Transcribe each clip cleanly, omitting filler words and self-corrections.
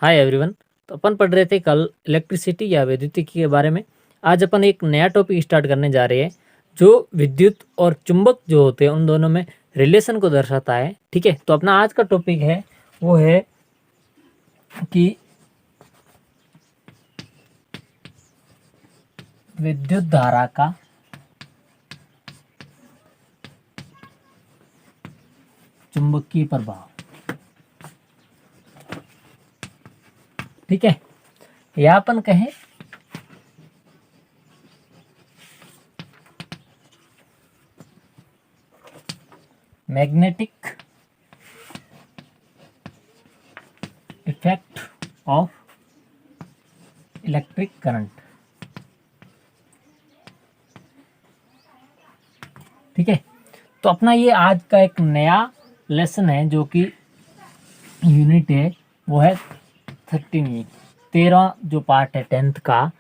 Hi everyone. तो अपन पढ़ रहे थे कल इलेक्ट्रिसिटी या विद्युतिकी के बारे में। आज अपन एक नया टॉपिक स्टार्ट करने जा रहे हैं जो विद्युत और चुंबक जो होते हैं उन दोनों में रिलेशन को दर्शाता है। ठीक है, तो अपना आज का टॉपिक है वो है कि विद्युत धारा का चुंबकीय प्रभाव। ठीक है, या अपन कहें magnetic effect of electric current. ठीक है, तो अपना ये आज का एक नया लेसन है जो कि यूनिट है वो है 13 जो पार्ट है 10th का,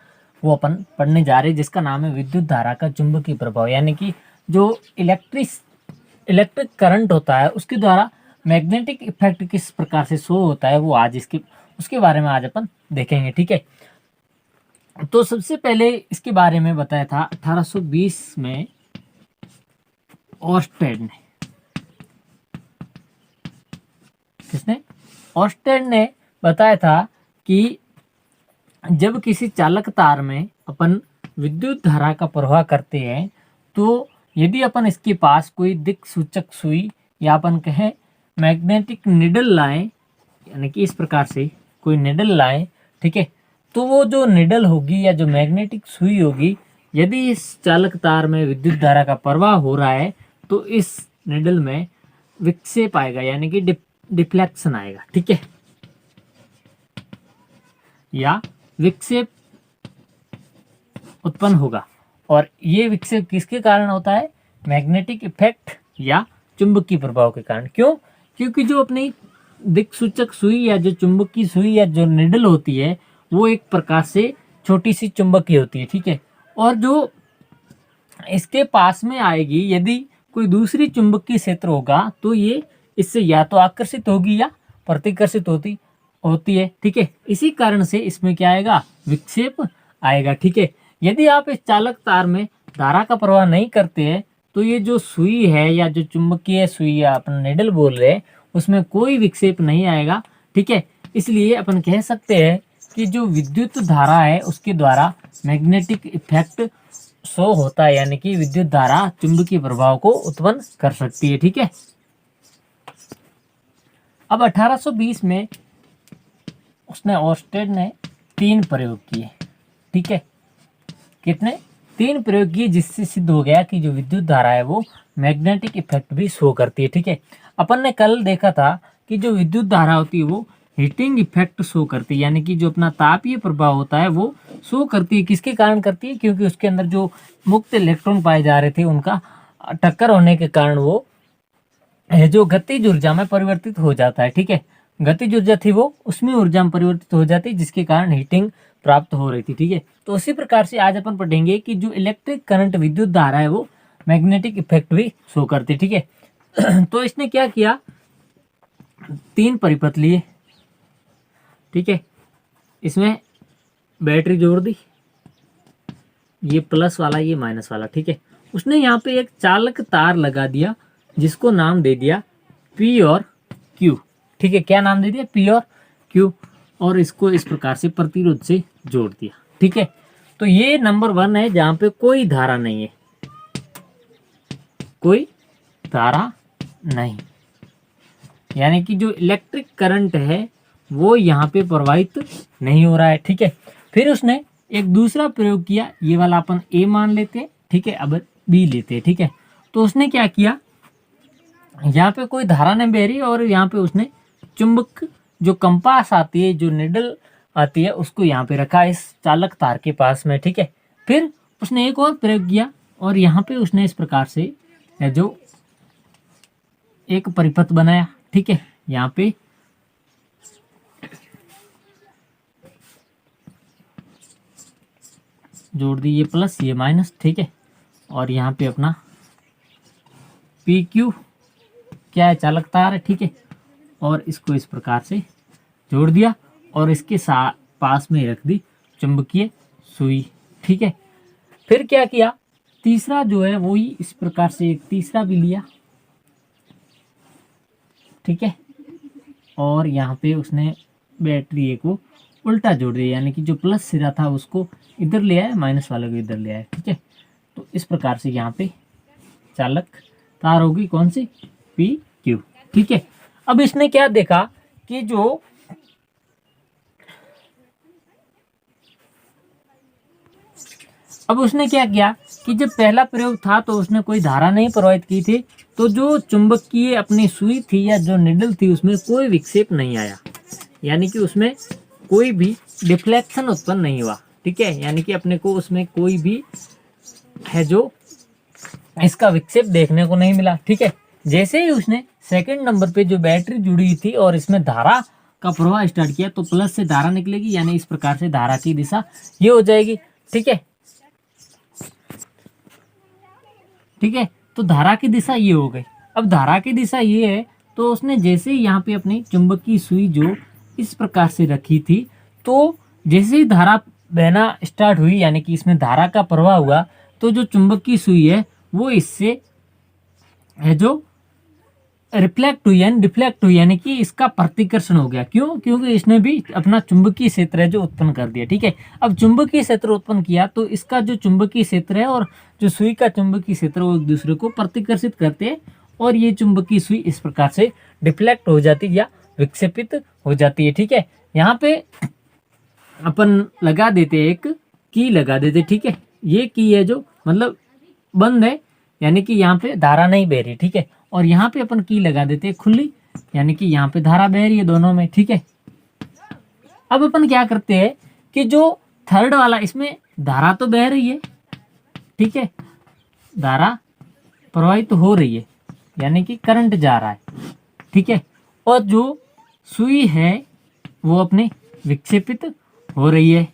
वो अपन पढ़ने जा रहे हैं जिसका नाम है विद्युत धारा का चुंबकीय प्रभाव। यानी कि जो इलेक्ट्रिक करंट होता है उसके द्वारा मैग्नेटिक इफेक्ट किस प्रकार से शो होता है वो आज उसके बारे में आज अपन देखेंगे। ठीक है, तो सबसे पहले इसके बारे में बताया था 1820 में ऑर्स्टेड ने। किसने? ऑर्स्टेड ने बताया था कि जब किसी चालक तार में अपन विद्युत धारा का प्रवाह करते हैं तो यदि अपन इसके पास कोई दिक् सूचक सुई या अपन कहें मैग्नेटिक निडल लाएं, यानी कि इस प्रकार से कोई निडल लाएं, ठीक है, तो वो जो निडल होगी या जो मैग्नेटिक सुई होगी, यदि इस चालक तार में विद्युत धारा का प्रवाह हो रहा है तो इस निडल में विक्षेप आएगा, यानी कि डिफ्लेक्शन आएगा। ठीक है, या विक्षेप उत्पन्न होगा। और ये विक्षेप किसके कारण होता है? मैग्नेटिक इफेक्ट या चुंबकीय प्रभाव के कारण। क्यों? क्योंकि जो अपनी दिक्सूचक सुई या जो चुंबकीय सुई या जो निडल होती है वो एक प्रकार से छोटी सी चुंबकीय होती है। ठीक है, और जो इसके पास में आएगी यदि कोई दूसरी चुंबकीय क्षेत्र होगा तो ये इससे या तो आकर्षित होगी या प्रतिकर्षित होती है। ठीक है, इसी कारण से इसमें क्या आएगा? विक्षेप आएगा। ठीक है, यदि आप इस चालक तार में धारा का प्रवाह नहीं करते हैं तो ये जो सुई है या जो चुंबकीय सुई या अपन निडल बोल रहे हैं उसमें कोई विक्षेप नहीं आएगा। ठीक है, इसलिए अपन कह सकते हैं कि जो विद्युत धारा है उसके द्वारा मैग्नेटिक इफेक्ट शो होता है, यानी कि विद्युत धारा चुंबकीय प्रभाव को उत्पन्न कर सकती है। ठीक है, अब 1820 में उसने ऑर्स्टेड ने 3 प्रयोग किए। ठीक है, कितने? 3 प्रयोग किए, जिससे सिद्ध हो गया कि जो विद्युत धारा है वो मैग्नेटिक इफेक्ट भी शो करती है। ठीक है, अपन ने कल देखा था कि जो विद्युत धारा होती है वो हीटिंग इफेक्ट शो करती है, यानी कि जो अपना तापीय प्रभाव होता है वो शो करती है। किसके कारण करती है? क्योंकि उसके अंदर जो मुक्त इलेक्ट्रॉन पाए जा रहे थे उनका टक्कर होने के कारण वो जो गतिज ऊर्जा में परिवर्तित हो जाता है। ठीक है, गतिज ऊर्जा थी वो उसमें ऊर्जा में परिवर्तित हो जाती, जिसके कारण हीटिंग प्राप्त हो रही थी। ठीक है, तो उसी प्रकार से आज अपन पढ़ेंगे कि जो इलेक्ट्रिक करंट विद्युत धारा है वो मैग्नेटिक इफेक्ट भी शो करती। ठीक है, तो इसने क्या किया? 3 परिपथ लिए। ठीक है, इसमें बैटरी जोड़ दी, ये प्लस वाला ये माइनस वाला। ठीक है, उसने यहाँ पे एक चालक तार लगा दिया जिसको नाम दे दिया पी और क्यू। ठीक है, क्या नाम दे दिया? पी और क्यू, और इसको इस प्रकार से प्रतिरोध से जोड़ दिया। ठीक है, तो ये नंबर 1 है जहां पे कोई धारा नहीं है, कोई धारा नहीं, यानी कि जो इलेक्ट्रिक करंट है वो यहाँ पे प्रवाहित नहीं हो रहा है। ठीक है, फिर उसने एक दूसरा प्रयोग किया, ये वाला अपन ए मान लेते हैं। ठीक है, अब बी लेते हैं। ठीक है, तो उसने क्या किया? यहाँ पे कोई धारा नहीं बह रही और यहाँ पे उसने चुंबक जो कंपास आती है, जो निडल आती है, उसको यहाँ पे रखा इस चालक तार के पास में। ठीक है, फिर उसने एक और प्रयोग किया और यहाँ पे उसने इस प्रकार से जो एक परिपथ बनाया। ठीक है, यहाँ पे जोड़ दी ये प्लस ये माइनस। ठीक है, और यहाँ पे अपना पी क्यू क्या है? चालक तार है। ठीक है, और इसको इस प्रकार से जोड़ दिया और इसके पास में रख दी चुंबकीय सुई। ठीक है, फिर क्या किया, तीसरा जो है वही इस प्रकार से एक तीसरा भी लिया। ठीक है, और यहाँ पे उसने बैटरी ए को उल्टा जोड़ दिया, यानी कि जो प्लस सिरा था उसको इधर ले आया, माइनस वाले को इधर ले आया। ठीक है, तो इस प्रकार से यहाँ पे चालक तार होगी कौन सी, पी क्यू। ठीक है, अब इसने क्या देखा कि जो अब उसने क्या किया कि जब पहला प्रयोग था तो उसने कोई धारा नहीं प्रवाहित की थी, तो जो चुंबकीय अपनी सुई थी या जो निडल थी उसमें कोई विक्षेप नहीं आया, यानी कि उसमें कोई भी डिफ्लेक्शन उत्पन्न नहीं हुआ। ठीक है, यानी कि अपने को उसमें कोई भी है जो इसका विक्षेप देखने को नहीं मिला। ठीक है, जैसे ही उसने सेकंड नंबर पे जो बैटरी जुड़ी थी और इसमें धारा का प्रवाह स्टार्ट किया तो प्लस से धारा निकलेगी, यानी इस प्रकार से धारा की दिशा ये हो जाएगी। ठीक है, ठीक है, तो धारा की दिशा ये हो गई। अब धारा की दिशा ये है, तो उसने जैसे ही यहाँ पे अपनी चुंबकीय सुई जो इस प्रकार से रखी थी, तो जैसे ही धारा बहना स्टार्ट हुई, यानी कि इसमें धारा का प्रवाह हुआ, तो जो चुंबकीय सुई है वो इससे है जो रिफ्लेक्ट हुई यानी डिफ्लेक्ट हुई, यानी कि इसका प्रतिकर्षण हो गया। क्यों? क्योंकि इसने भी अपना चुंबकीय क्षेत्र है जो उत्पन्न कर दिया। ठीक है, अब चुंबकीय क्षेत्र उत्पन्न किया तो इसका जो चुंबकीय क्षेत्र है और जो सुई का चुंबकीय क्षेत्र वो एक दूसरे को प्रतिकर्षित करते हैं और ये चुंबकीय सुई इस प्रकार से डिफ्लेक्ट हो जाती है या विक्षेपित हो जाती है। ठीक है, यहाँ पे अपन लगा देते एक की लगा देते। ठीक है, ये की है जो मतलब बंद है, यानी कि यहाँ पे धारा नहीं बह रही। ठीक है, और यहाँ पे अपन की लगा देते हैं खुली, यानी कि यहाँ पे धारा बह रही है दोनों में। ठीक है, अब अपन क्या करते हैं कि जो थर्ड वाला इसमें धारा तो बह रही है, ठीक है, धारा प्रवाहित तो हो रही है, यानी कि करंट जा रहा है। ठीक है, और जो सुई है वो अपने विक्षेपित हो रही है।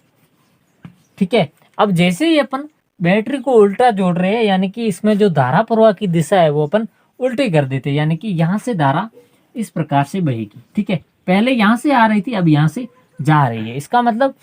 ठीक है, अब जैसे ही अपन बैटरी को उल्टा जोड़ रहे हैं, यानी कि इसमें जो धारा प्रवाह की दिशा है वो अपन उल्टी कर देते हैं, यानी कि यहाँ से धारा इस प्रकार से बहेगी। ठीक है, पहले यहाँ से आ रही थी, अब यहाँ से जा रही है। इसका मतलब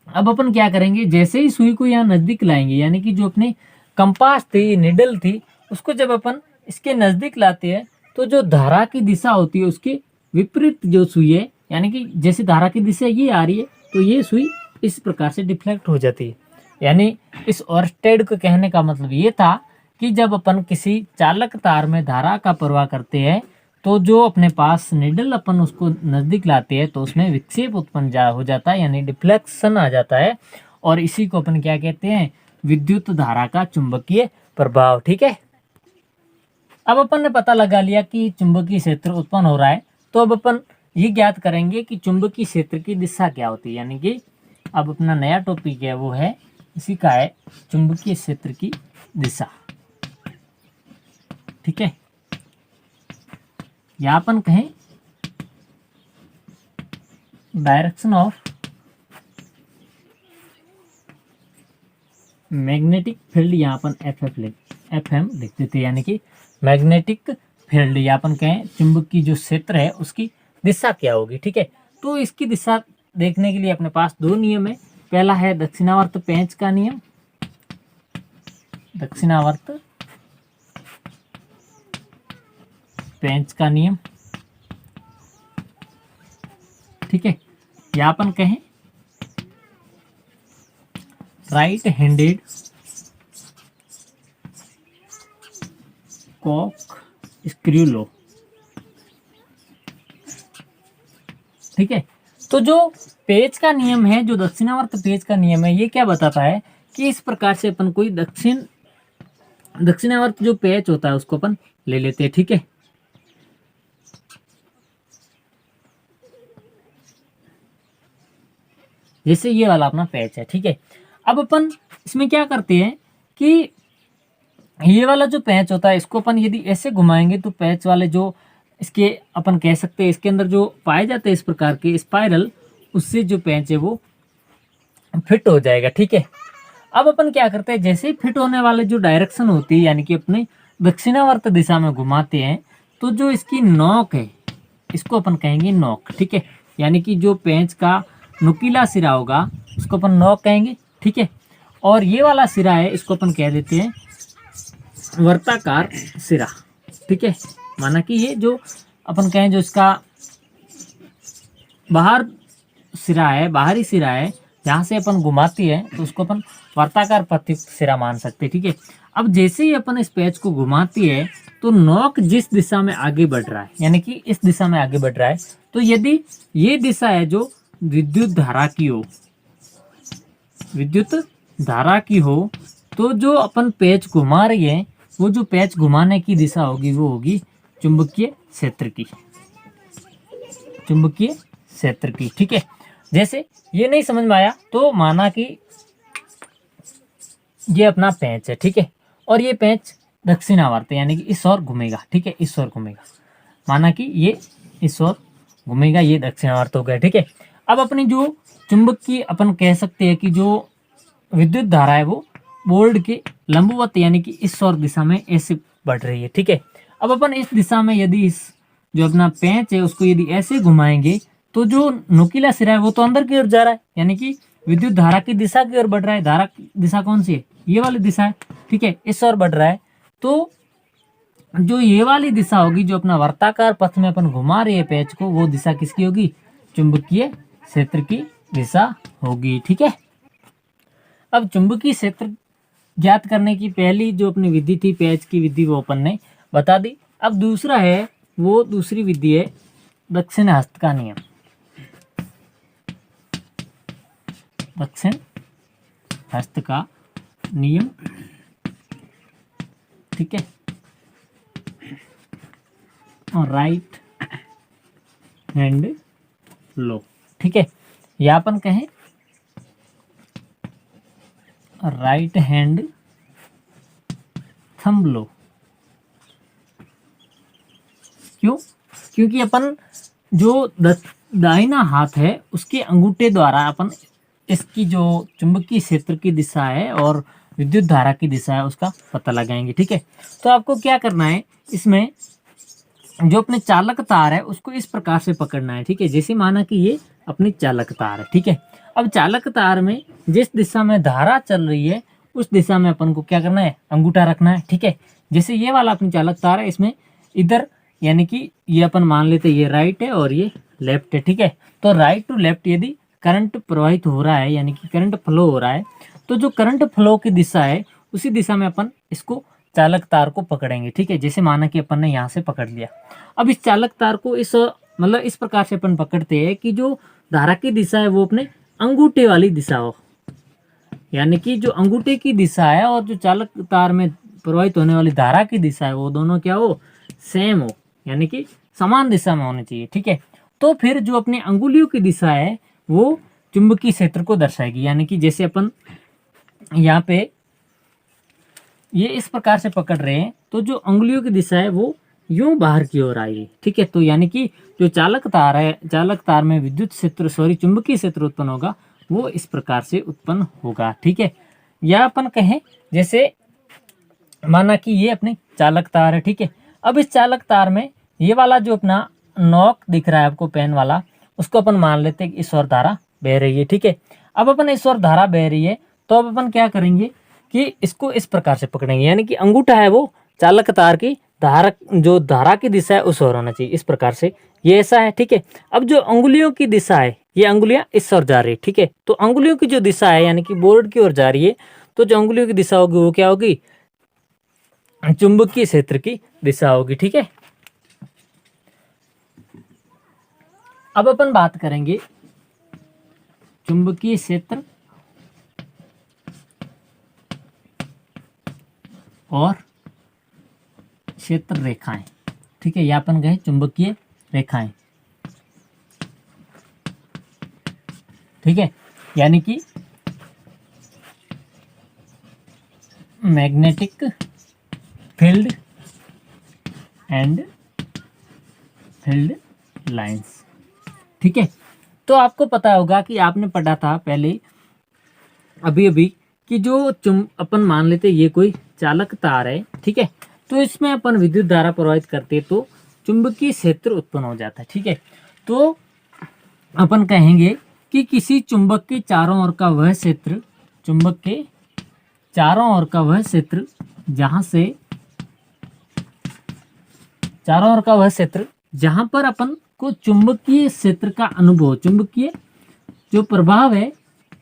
अब अपन क्या करेंगे, जैसे ही सुई को यहाँ नजदीक लाएंगे, यानी कि जो अपने कंपास थी, निडल थी, उसको जब अपन इसके नजदीक लाते हैं तो जो धारा की दिशा होती है उसके विपरीत जो सुई है, यानी कि जैसे धारा की दिशा ये आ रही है तो ये सुई इस प्रकार से डिफ्लेक्ट हो जाती है। यानी इस ओर्स्टेड को कहने का मतलब ये था कि जब अपन किसी चालक तार में धारा का प्रवाह करते हैं तो जो अपने पास निडल अपन उसको नज़दीक लाते हैं तो उसमें विक्षेप उत्पन्न हो जाता है, यानी डिफ्लेक्शन आ जाता है, और इसी को अपन क्या कहते हैं, विद्युत धारा का चुंबकीय प्रभाव। ठीक है, अब अपन ने पता लगा लिया कि चुंबकीय क्षेत्र उत्पन्न हो रहा है, तो अब अपन ये ज्ञात करेंगे कि चुंबकीय क्षेत्र की दिशा क्या होती है। यानी कि अब अपना नया टॉपिक है वो है इसी का है चुंबकीय क्षेत्र की दिशा। ठीक है, या अपन कहें डायरेक्शन ऑफ मैग्नेटिक फील्ड, यहाँ अपन FM लिखते थे, यानी कि मैग्नेटिक फील्ड, या अपन कहें चुंबकीय जो क्षेत्र है उसकी दिशा क्या होगी। ठीक है, तो इसकी दिशा देखने के लिए अपने पास दो नियम है। पहला है दक्षिणावर्त पेंच का नियम, दक्षिणावर्त पेंच का नियम। ठीक है, या अपन कहें राइट हैंडेड कॉक स्क्रू लॉ। ठीक है, तो जो पेच का नियम है, जो दक्षिणावर्त पेच का नियम है, ये क्या बताता है कि इस प्रकार से अपन कोई दक्षिणावर्त जो पेच होता है उसको अपन ले लेते हैं। ठीक है, जैसे ये वाला अपना पैच है। ठीक है, अब अपन इसमें क्या करते हैं कि ये वाला जो पैच होता है इसको अपन यदि ऐसे घुमाएंगे तो पैच वाले जो इसके अपन कह सकते हैं इसके अंदर जो पाए जाते हैं इस प्रकार के स्पाइरल, उससे जो पैच है वो फिट हो जाएगा। ठीक है, अब अपन क्या करते हैं, जैसे ही फिट होने वाले जो डायरेक्शन होती है, यानी कि अपने दक्षिणावर्त दिशा में घुमाते हैं, तो जो इसकी नोक है इसको अपन कहेंगे नोक। ठीक है, यानी कि जो पेंच का नुकीला सिरा होगा उसको अपन नॉक कहेंगे, ठीक है। और ये वाला सिरा है इसको अपन कह देते हैं वर्ताकार सिरा, ठीक है। माना कि ये जो अपन कहें जो इसका बाहर सिरा है, बाहरी सिरा है, जहाँ से अपन घुमाती है तो उसको अपन वर्ताकार प्रत्युक्त सिरा मान सकते हैं, ठीक है। अब जैसे ही अपन इस पेच को घुमाती है तो नॉक जिस दिशा में आगे बढ़ रहा है, यानी कि इस दिशा में आगे बढ़ रहा है, तो यदि ये दिशा है जो विद्युत धारा की हो, विद्युत धारा की हो, तो जो अपन पेच घुमा रही है वो जो पेच घुमाने की दिशा होगी वो होगी चुंबकीय क्षेत्र की, चुंबकीय क्षेत्र की, ठीक है। जैसे ये नहीं समझ में आया तो माना कि ये अपना पेंच है, ठीक है, और ये पेंच दक्षिणावर्त है, यानी कि इस ओर घूमेगा, ठीक है, इस ओर घूमेगा। माना कि ये इस ओर घूमेगा, ये दक्षिणावर्त हो गया, ठीक है। अब अपनी जो चुंबक की अपन कह सकते हैं कि जो विद्युत धारा है वो बोर्ड के लंबवत यानी कि इस ओर दिशा में ऐसे बढ़ रही है, ठीक है। अब अपन इस दिशा में यदि इस जो अपना पेंच है उसको यदि ऐसे घुमाएंगे तो जो नुकीला सिरा है वो तो अंदर की ओर जा रहा है, यानी कि विद्युत धारा की दिशा की ओर बढ़ रहा है। धारा की दिशा कौन सी है? ये वाली दिशा है, ठीक है, इस ओर बढ़ रहा है। तो जो ये वाली दिशा होगी, जो अपना वर्ताकार पथ में अपन घुमा रहे हैं पेच को, वो दिशा किसकी होगी? चुंबकीय क्षेत्र की दिशा होगी, ठीक है। अब चुंबकीय क्षेत्र ज्ञात करने की पहली जो अपनी विधि थी पेच की विधि, वो अपन ने बता दी। अब दूसरा है, वो दूसरी विधि है दक्षिण हस्त का नियम। दक्षिण हस्त का नियम, ठीक है, और राइट हैंड लो, ठीक है, या अपन कहें राइट हैंड थंब लो। क्यों? क्योंकि अपन जो दाहिना हाथ है उसके अंगूठे द्वारा अपन इसकी जो चुंबकीय क्षेत्र की दिशा है और विद्युत धारा की दिशा है उसका पता लगाएंगे, ठीक है। तो आपको क्या करना है, इसमें जो अपने चालक तार है उसको इस प्रकार से पकड़ना है, ठीक है। जैसे माना कि ये अपनी चालक तार है, ठीक है। अब चालक तार में जिस दिशा में धारा चल रही है उस दिशा में अपन को क्या करना है? अंगूठा रखना है, ठीक है। जैसे ये वाला अपनी चालक तार है, इसमें इधर यानी कि ये अपन मान लेते ये राइट है और ये लेफ्ट है, ठीक है। तो राइट टू लेफ्ट यदि करंट प्रवाहित हो रहा है, यानी कि करंट फ्लो हो रहा है, तो जो करंट फ्लो की दिशा है उसी दिशा में अपन इसको चालक तार को पकड़ेंगे, ठीक है। जैसे माना कि अपन ने यहाँ से पकड़ लिया। अब इस चालक तार को इस मतलब इस प्रकार से अपन पकड़ते हैं कि जो धारा की दिशा है वो अपने अंगूठे वाली दिशा हो, यानी कि जो अंगूठे की दिशा है और जो चालक तार में प्रवाहित होने वाली धारा की दिशा है वो दोनों क्या हो? सेम हो, यानी कि समान दिशा में होनी चाहिए, ठीक है। तो फिर जो अपनी अंगुलियों की दिशा है वो चुंबकीय क्षेत्र को दर्शाएगी, यानी कि जैसे अपन यहाँ पे ये इस प्रकार से पकड़ रहे हैं तो जो अंगुलियों की दिशा है वो यूं बाहर की ओर आएगी, ठीक है। तो यानी कि जो चालक तार है, चालक तार में विद्युत क्षेत्र चुंबकीय क्षेत्र उत्पन्न होगा वो इस प्रकार से उत्पन्न होगा, ठीक है। या अपन कहें जैसे माना कि ये अपनी चालक तार है, ठीक है। अब इस चालक तार में ये वाला जो अपना नॉक दिख रहा है आपको पेन वाला, उसको अपन मान लेते हैं कि इस ओर धारा बह रही है, ठीक है। अब अपन इस ओर धारा बह रही है तो अब अपन क्या करेंगे कि इसको इस प्रकार से पकड़ेंगे, यानी कि अंगूठा है वो चालक तार की धारा, जो धारा की दिशा है उस ओर होना चाहिए, इस प्रकार से ये ऐसा है, ठीक है। अब जो अंगुलियों की दिशा है, ये अंगुलियां इस ओर जा रही है, ठीक है। तो अंगुलियों की जो दिशा है यानी कि बोर्ड की ओर जा रही है, तो जो अंगुलियों की दिशा होगी वो क्या होगी? चुंबकीय क्षेत्र की दिशा होगी, ठीक है। अब अपन बात करेंगे चुंबकीय क्षेत्र और क्षेत्र रेखाएं, ठीक है, या अपन कहें चुंबकीय रेखाएं, ठीक है, यानी कि magnetic field and field lines, ठीक है। तो आपको पता होगा कि आपने पढ़ा था पहले अभी अभी कि जो अपन मान लेते ये कोई चालक तार है, ठीक है, तो इसमें अपन विद्युत धारा प्रवाहित करते तो चुंबकीय क्षेत्र उत्पन्न हो जाता है, ठीक है। तो अपन कहेंगे कि किसी चुंबक के चारों ओर का वह क्षेत्र, चुंबक के चारों ओर का वह क्षेत्र जहां से, चारों ओर का वह क्षेत्र जहां पर अपन को चुंबकीय क्षेत्र का अनुभव, चुंबकीय जो प्रभाव है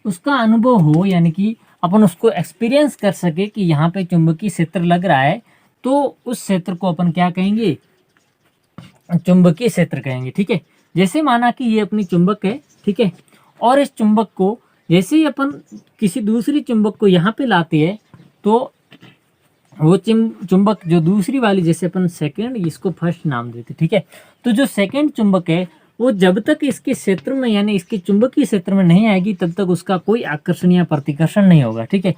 उसका अनुभव हो, यानी कि अपन उसको एक्सपीरियंस कर सके कि यहाँ पे चुंबकीय क्षेत्र लग रहा है, तो उस क्षेत्र को अपन क्या कहेंगे, चुंबकीय क्षेत्र कहेंगे। ठीक है, जैसे माना कि ये अपनी चुंबक है, ठीक है, और इस चुंबक को जैसे ही अपन किसी दूसरी चुंबक को यहाँ पे लाते हैं, तो वो चुंबक जो दूसरी वाली, जैसे अपन सेकंड, इसको फर्स्ट नाम देते, ठीक है, तो जो सेकंड चुंबक है वो जब तक इसके क्षेत्र में, यानी इसके चुंबकीय क्षेत्र में नहीं आएगी, तब तक उसका कोई आकर्षण या प्रतिकर्षण नहीं होगा। ठीक है,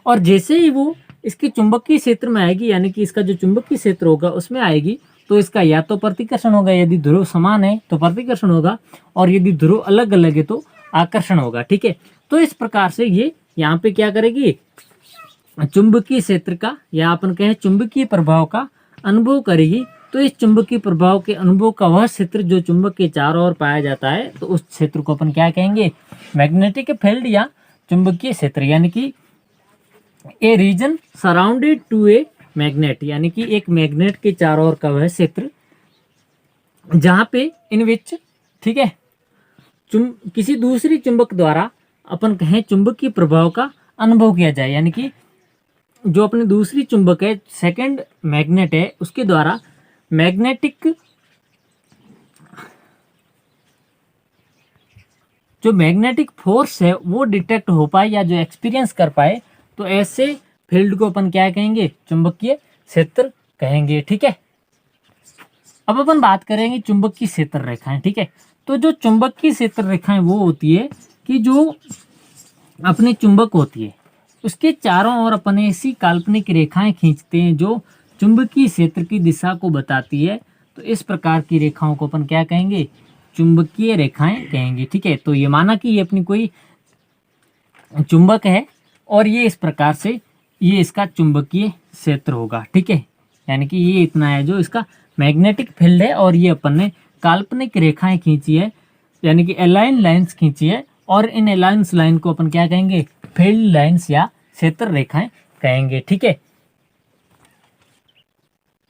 और जैसे ही वो इसके चुंबकीय क्षेत्र में आएगी, यानी कि इसका जो चुंबकीय क्षेत्र होगा उसमें आएगी, तो इसका या तो प्रतिकर्षण होगा, यदि ध्रुव समान है तो प्रतिकर्षण होगा, और यदि ध्रुव अलग अलग है तो आकर्षण होगा। ठीक है, तो इस प्रकार से ये यहाँ पे क्या करेगी, चुंबकीय क्षेत्र का, या अपन कहें चुंबकीय प्रभाव का अनुभव करेगी। तो इस चुंबकीय प्रभाव के अनुभव का वह क्षेत्र जो चुंबक के चारों ओर पाया जाता है, तो उस क्षेत्र को अपन क्या कहेंगे, मैग्नेटिक फील्ड या चुंबकीय क्षेत्र, यानी कि a region surrounded to a magnet, यानी कि एक मैग्नेट के चारों ओर का वह क्षेत्र जहाँ पे इन विच, ठीक है, किसी दूसरी चुंबक द्वारा अपन कहें चुंबकीय प्रभाव का अनुभव किया जाए, यानी कि जो अपनी दूसरी चुंबक है, सेकंड मैग्नेट है, उसके द्वारा मैग्नेटिक, जो मैग्नेटिक फोर्स है वो डिटेक्ट हो पाए या जो एक्सपीरियंस कर पाए, तो ऐसे फील्ड को अपन क्या कहेंगे, चुंबकीय क्षेत्र कहेंगे। ठीक है, अब अपन बात करेंगे चुंबकीय क्षेत्र रेखाएं। ठीक है, तो जो चुंबकीय क्षेत्र रेखाएं वो होती है कि जो अपनी चुंबक होती है उसके चारों ओर अपन ऐसी काल्पनिक रेखाएं खींचते हैं जो चुंबकीय क्षेत्र की दिशा को बताती है। तो इस प्रकार की रेखाओं को अपन क्या कहेंगे, चुंबकीय रेखाएं कहेंगे। ठीक है, तो ये माना कि ये अपनी कोई चुंबक है और ये इस प्रकार से ये इसका चुंबकीय क्षेत्र होगा। ठीक है, यानी कि ये इतना है जो इसका मैग्नेटिक फील्ड है, और ये अपन ने काल्पनिक रेखाएं खींची है, यानी कि अलाइन लाइंस खींची है, और इन अलाइंस लाइन को अपन क्या कहेंगे, फील्ड लाइंस या क्षेत्र रेखाएं कहेंगे। ठीक है,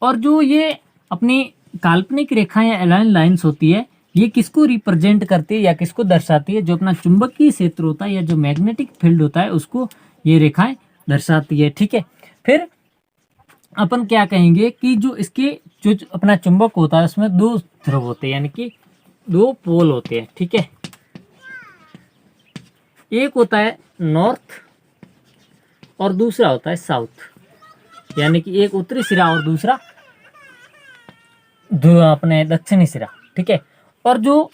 और जो ये अपनी काल्पनिक रेखाएं या अलाइन लाइंस होती है, ये किसको रिप्रेजेंट करती है या किसको दर्शाती है, जो अपना चुंबकीय क्षेत्र होता है या जो मैग्नेटिक फील्ड होता है उसको ये रेखाएं दर्शाती है। ठीक है, फिर अपन क्या कहेंगे कि जो इसके जो अपना चुंबक होता है उसमें दो ध्रुव होते हैं, यानी कि दो पोल होते हैं। ठीक है, एक होता है नॉर्थ और दूसरा होता है साउथ, यानी कि एक उत्तरी सिरा और दूसरा अपने दक्षिणी सिरा। ठीक है, और जो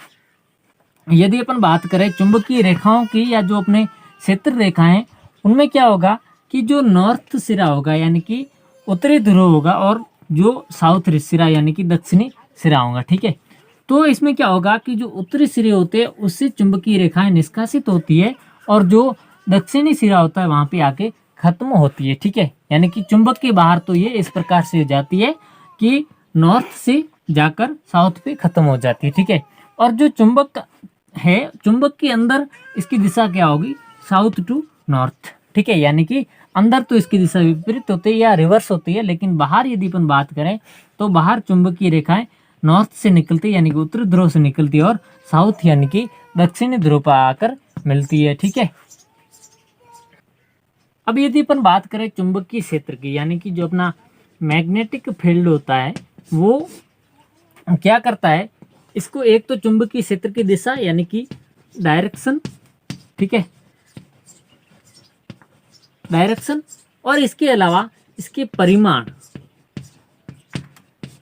यदि अपन बात करें चुंबकीय रेखाओं की या जो अपने क्षेत्र रेखाएं, उनमें क्या होगा कि जो नॉर्थ सिरा होगा यानी कि उत्तरी ध्रुव होगा, और जो साउथ सिरा यानी कि दक्षिणी सिरा होगा। ठीक है, तो इसमें क्या होगा कि जो उत्तरी सिरे होते हैं उससे चुंबकीय रेखाएं निष्कासित होती है, और जो दक्षिणी सिरा होता है वहां पे आके खत्म होती है। ठीक है, यानी कि चुंबक के बाहर तो ये इस प्रकार से हो जाती है कि नॉर्थ से जाकर साउथ पे खत्म हो जाती है। ठीक है, और जो चुंबक है, चुंबक के अंदर इसकी दिशा क्या होगी, साउथ टू नॉर्थ। ठीक है, यानी कि अंदर तो इसकी दिशा विपरीत होती है या रिवर्स होती है, लेकिन बाहर यदि अपन बात करें तो बाहर चुंबकीय रेखाएं नॉर्थ से निकलती है, यानी कि उत्तरी ध्रुव से निकलती है, और साउथ यानी कि दक्षिणी ध्रुव पर आकर मिलती है। ठीक है, अब यदि अपन बात करें चुंबकीय क्षेत्र की, यानी कि जो अपना मैग्नेटिक फील्ड होता है वो क्या करता है, इसको एक तो चुंबकीय क्षेत्र की दिशा यानी कि डायरेक्शन, ठीक है, डायरेक्शन, और इसके अलावा इसके परिमाण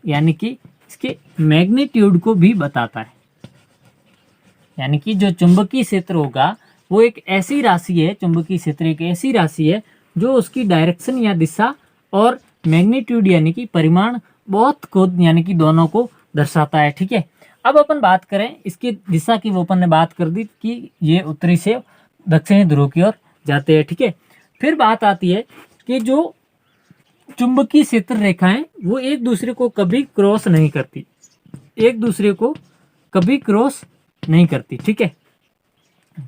यानी कि इसके मैग्नीट्यूड को भी बताता है। यानी कि जो चुंबकीय क्षेत्र होगा वो एक ऐसी राशि है, चुंबकीय क्षेत्र एक ऐसी राशि है जो उसकी डायरेक्शन या दिशा और मैग्नीट्यूड यानी कि परिमाण बहुत को यानी कि दोनों को दर्शाता है। ठीक है, अब अपन बात करें इसकी दिशा की, वो अपन ने बात कर दी कि ये उत्तरी से दक्षिणी ध्रुव की ओर जाते हैं। ठीक है, फिर बात आती है कि जो चुंबकीय क्षेत्र रेखाएं वो एक दूसरे को कभी क्रॉस नहीं करती, एक दूसरे को कभी क्रॉस नहीं करती। ठीक है,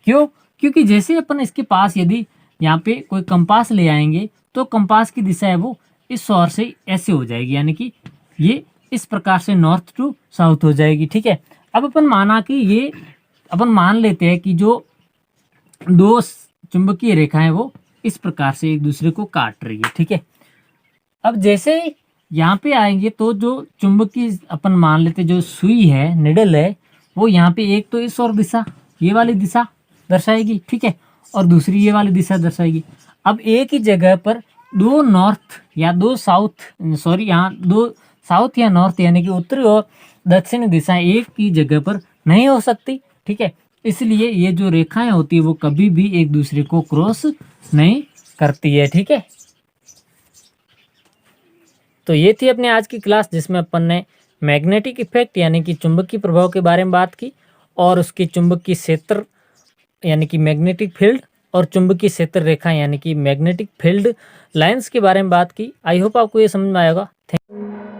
क्यों? क्योंकि जैसे अपन इसके पास यदि यहाँ पे कोई कंपास ले आएंगे तो कंपास की दिशा है वो इस ओर से ऐसे हो जाएगी, यानी कि ये इस प्रकार से नॉर्थ टू साउथ हो जाएगी। ठीक है, अब अपन माना कि ये अपन मान लेते हैं कि जो दो चुंबकीय रेखाएं वो इस प्रकार से एक दूसरे को काट रही है। ठीक है, अब जैसे यहाँ पे आएंगे तो जो चुंबकीय अपन मान लेते जो सुई है, निडल है, वो यहाँ पे एक तो इस और दिशा, ये वाली दिशा दर्शाएगी। ठीक है, और दूसरी ये वाली दिशा दर्शाएगी। अब एक ही जगह पर दो नॉर्थ या दो साउथ, सॉरी यहाँ दो साउथ या नॉर्थ यानी कि उत्तरी और दक्षिणी दिशा एक ही जगह पर नहीं हो सकती। ठीक है, इसलिए ये जो रेखाएं होती है वो कभी भी एक दूसरे को क्रॉस नहीं करती है। ठीक है, तो ये थी अपने आज की क्लास जिसमें अपन ने मैग्नेटिक इफेक्ट यानी कि चुंबकीय प्रभाव के बारे में बात की, और उसकी चुंबकीय क्षेत्र यानी कि मैग्नेटिक फील्ड और चुंबकीय क्षेत्र रेखा यानी कि मैग्नेटिक फील्ड लाइंस के बारे में बात की। आई होप आपको ये समझ में आएगा। Thank you.